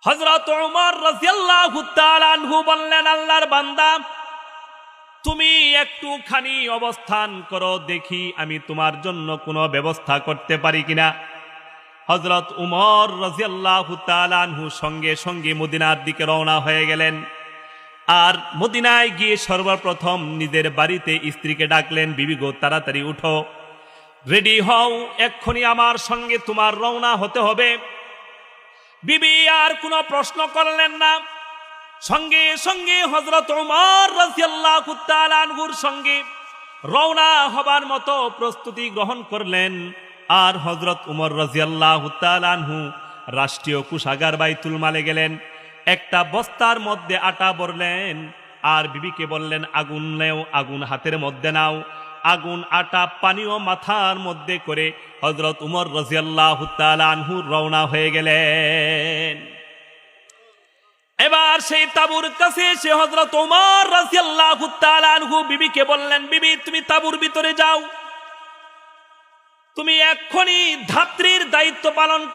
হযরত ওমর রাদিয়াল্লাহু তাআলা আনহু বললেন, আল্লাহর বান্দা, তুমি একটুখানি অবস্থান করো, দেখি আমি তোমার জন্য কোনো ব্যবস্থা করতে পারি কিনা। হযরত উমর রাদিয়াল্লাহু তাআলা আনহু সঙ্গে সঙ্গে মদিনার দিকে রওনা হয়ে গেলেন। আর মদিনায় গিয়ে সর্বপ্রথম নিজের বাড়িতে স্ত্রীকে ডাকলেন, বিবি গো, তাড়াতাড়ি উঠো, রেডি হও, এক্ষুনি আমার সঙ্গে তোমার রওনা হতে হবে। বিবি আর কোনো প্রশ্ন করলেন না, সঙ্গে সঙ্গে হযরত ওমর রাদিয়াল্লাহু তাআলা আনহুর সঙ্গে রওনা হবার মতো প্রস্তুতি গ্রহণ করলেন। আর হযরত ওমর রাদিয়াল্লাহু তাআলা আনহু রাষ্ট্রীয় কোষাগার বাইতুল মালে গেলেন, একটা বস্তার মধ্যে আটা ভরলেন, আর বিবিকে বললেন, আগুন নেও, আগুন হাতের মধ্যে নাও। আগুন, আটা, পানীয় মাথার মধ্যে করে হযরত ওমর রাদিয়াল্লাহু তাআলা আনহু রওনা হয়ে গেলেন। এবার সেই তাঁবুর কাছে এসে হযরত ওমর রাদিয়াল্লাহু তাআলা আনহু বিবিকে বললেন, বিবি, তুমি তাঁবুর ভিতরে যাও, তুমি এক্ষুনি ধাত্রীর দায়িত্ব পালন